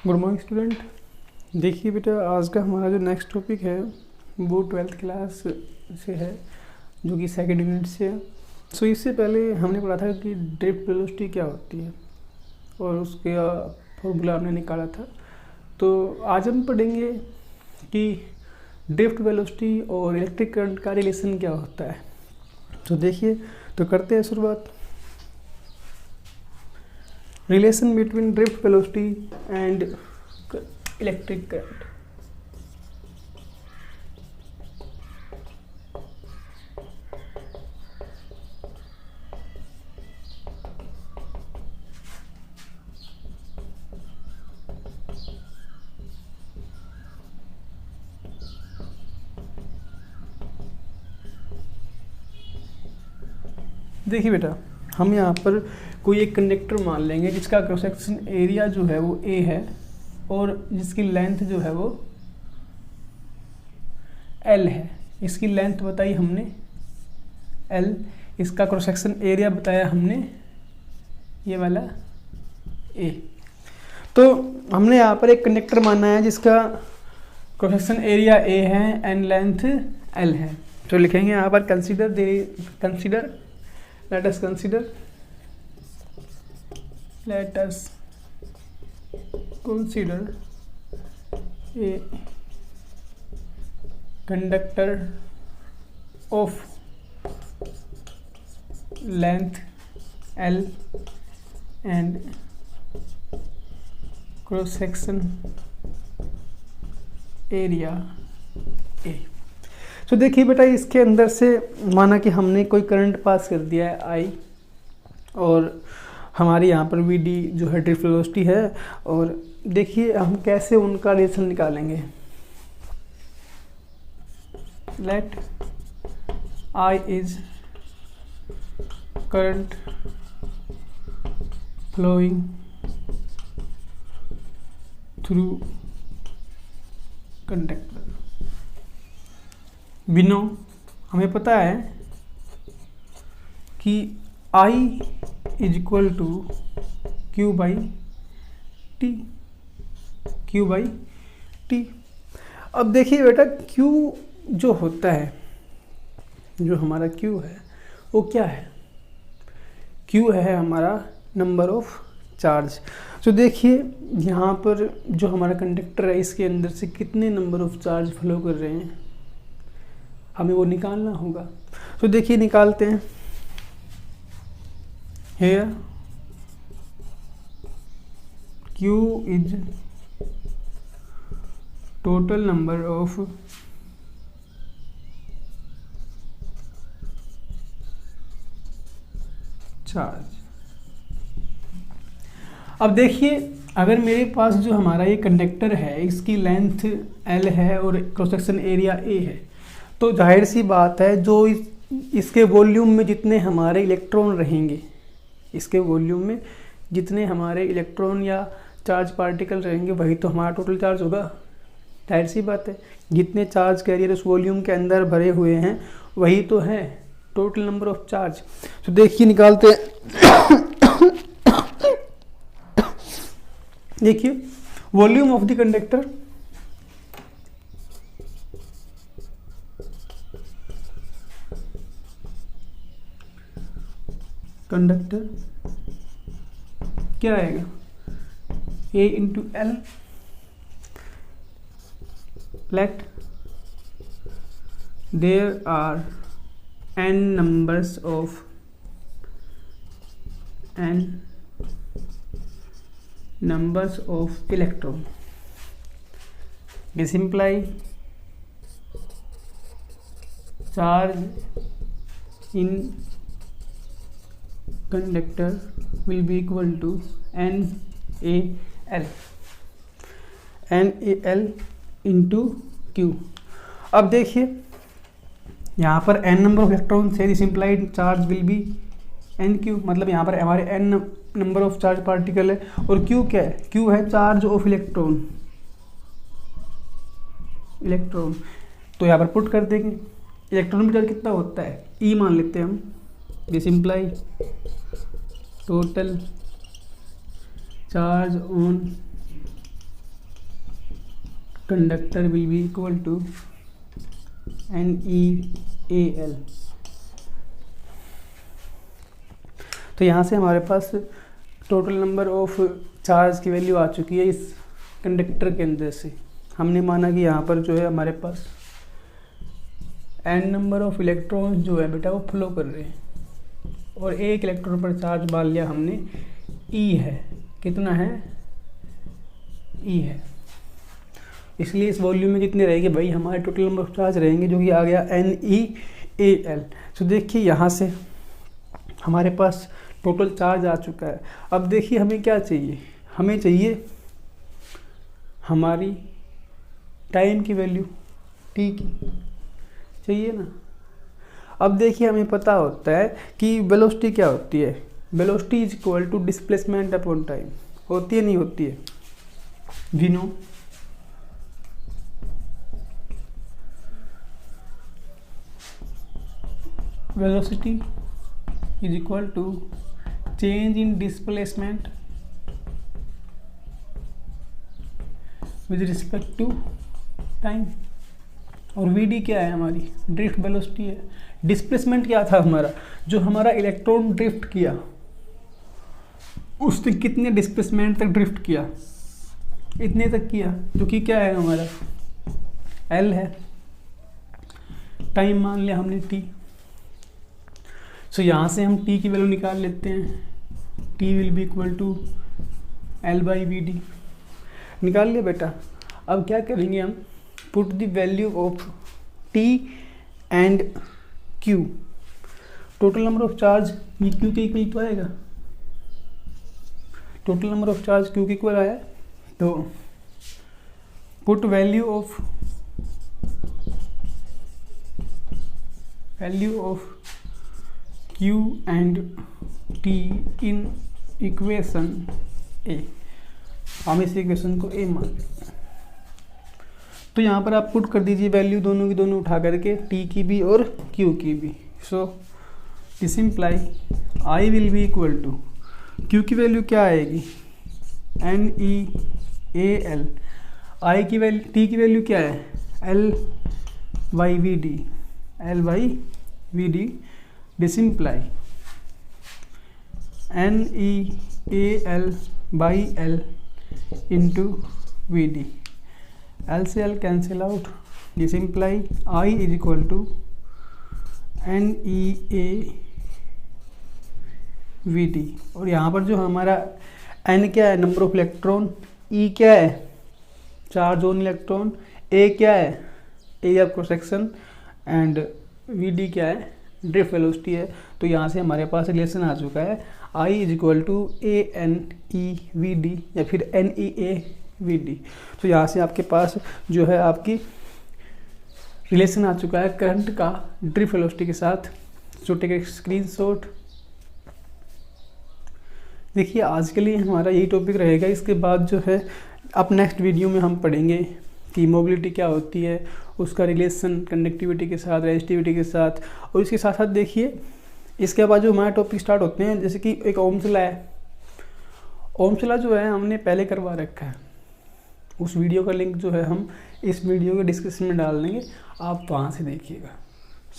Good morning student. देखिए बेटा, आज का हमारा जो नेक्स्ट टॉपिक है वो 12th क्लास से है, जो कि सेकेंड यूनिट से है। सो इससे पहले हमने पढ़ा था कि ड्रिफ्ट वेलोसिटी क्या होती है और उसके फॉर्मूला हमने निकाला था। तो आज हम पढ़ेंगे कि ड्रिफ्ट वेलोसिटी और इलेक्ट्रिक करंट का रिलेशन क्या होता है। तो देखिए, तो करते हैं शुरुआत। Relation between drift velocity and electric current. देखिए बेटा, हम यहाँ पर कोई एक कंडक्टर मान लेंगे जिसका क्रॉस सेक्शन एरिया जो है वो ए है और जिसकी लेंथ जो है वो एल है। इसकी लेंथ बताई हमने एल, इसका क्रॉस सेक्शन एरिया बताया हमने ये वाला ए। तो हमने यहाँ पर एक कंडक्टर माना है जिसका क्रॉस सेक्शन एरिया ए है एंड लेंथ एल है। तो लिखेंगे यहाँ पर consider let us consider a conductor of length L and cross section area A। तो देखिए बेटा, इसके अंदर से माना कि हमने कोई करंट पास कर दिया है आई और हमारी यहाँ पर वी डी जो है ड्रिफ्ट वेलोसिटी है। और देखिए हम कैसे उनका रिलेशन निकालेंगे। Let I is current flowing through conductor. we know, हमें पता है कि I is equal to q by t. अब देखिए बेटा, Q जो होता है, जो हमारा Q है वो क्या है? Q है हमारा नंबर ऑफ चार्ज। तो देखिए यहाँ पर जो हमारा कंडक्टर है इसके अंदर से कितने नंबर ऑफ चार्ज फ्लो कर रहे हैं, हमें वो निकालना होगा। तो देखिए निकालते हैं। Here Q is total number of charge. अब देखिए, अगर मेरे पास जो हमारा ये कंडक्टर है इसकी लेंथ L है और क्रॉस सेक्शन एरिया A है, तो जाहिर सी बात है जो इसके वॉल्यूम में जितने हमारे इलेक्ट्रॉन रहेंगे, इसके वॉल्यूम में जितने हमारे इलेक्ट्रॉन या चार्ज पार्टिकल रहेंगे वही तो हमारा टोटल चार्ज होगा। जाहिर सी बात है, जितने चार्ज कैरियर उस वॉल्यूम के अंदर भरे हुए हैं वही तो है टोटल नंबर ऑफ चार्ज। तो देखिए निकालते हैं। देखिए वॉल्यूम ऑफ द कंडक्टर, क्या आएगा? A into L. Let there are n numbers of electron. This imply charge in conductor will be equal to NaL into Q। अब देखिए यहाँ पर n नंबर ऑफ इलेक्ट्रॉन है, this implied charge will be NQ, मतलब यहाँ पर हमारे n number of charge particle है और Q क्या है? Q है चार्ज ऑफ इलेक्ट्रॉन। तो यहाँ पर पुट कर देंगे। इलेक्ट्रॉन में चार्ज कितना होता है? E मान लेते हैं हम। This imply total charge on conductor will be equal to NeAl। तो यहाँ से हमारे पास टोटल नंबर ऑफ चार्ज की वैल्यू आ चुकी है इस कंडक्टर के अंदर से। हमने माना कि यहाँ पर जो है हमारे पास n नंबर ऑफ इलेक्ट्रॉन्स जो है बेटा वो फ्लो कर रहे हैं और एक इलेक्ट्रॉन पर चार्ज मान लिया हमने E है। कितना है? E है। इसलिए इस वॉल्यूम में कितने रहेंगे भाई? हमारे टोटल नंबर ऑफ चार्ज रहेंगे जो कि आ गया NeAl। तो देखिए यहाँ से हमारे पास टोटल चार्ज आ चुका है। अब देखिए हमें क्या चाहिए? हमें चाहिए हमारी टाइम की वैल्यू, t की चाहिए ना। अब देखिए हमें पता होता है कि वेलोसिटी क्या होती है। Velocity is equal to displacement upon time. होती है नहीं होती है? We know velocity is equal to change in displacement with respect to time। और Vd क्या है? हमारी ड्रिफ्ट वेलोसिटी है। डिस्प्लेसमेंट क्या था हमारा? जो हमारा इलेक्ट्रॉन ड्रिफ्ट किया उसने कितने डिस्प्लेसमेंट तक ड्रिफ्ट किया? इतने तक किया, जो कि क्या है हमारा L है। टाइम मान लिया हमने t। सो यहाँ से हम t की वैल्यू निकाल लेते हैं। t will be equal to L/Vd। निकाल लिया बेटा। अब क्या करेंगे हम? Put the value of t and q। Total number of charge ये q के इक्वल तो आएगा। Total number of charge q के इक्वल आया, तो put value of q and t in equation a। हम इस इक्वेशन को a मान लें। तो यहाँ पर आप पुट कर दीजिए वैल्यू दोनों की दोनों उठा करके, t की भी और q की भी। So this imply I will be equal to, q की वैल्यू क्या आएगी? NeAl। I की वैल्यू, t की वैल्यू क्या है? L/Vd। This imply NeAl/L into Vd। L से L cancel out. This imply I is equal to NeAVd। और यहाँ पर जो हमारा N क्या है? Number of electron. E क्या है? Charge on electron. A क्या है? Area of cross section. And Vd क्या है? ड्रिफ्ट वेलोसिटी है। तो यहाँ से हमारे पास रिलेशन आ चुका है I is equal to ANeVd या फिर NeAVd। तो यहाँ से आपके पास जो है आपकी रिलेशन आ चुका है करंट का ड्रिफ्ट वेलोसिटी के साथ। So take a screenshot. देखिए आज के लिए हमारा यही टॉपिक रहेगा। इसके बाद जो है अब नेक्स्ट वीडियो में हम पढ़ेंगे कि मोबिलिटी क्या होती है, उसका रिलेशन कंडक्टिविटी के साथ, रेजिस्टिविटी के साथ। और इसके साथ साथ देखिए इसके बाद जो हमारे टॉपिक स्टार्ट होते हैं, जैसे कि एक ओम्स लॉ है। ओम्स लॉ जो है हमने पहले करवा रखा है। उस वीडियो का लिंक जो है हम इस वीडियो के डिस्क्रिप्शन में डाल देंगे, आप वहाँ से देखिएगा।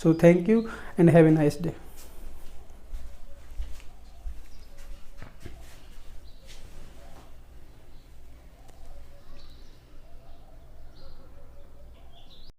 So thank you and have a nice day.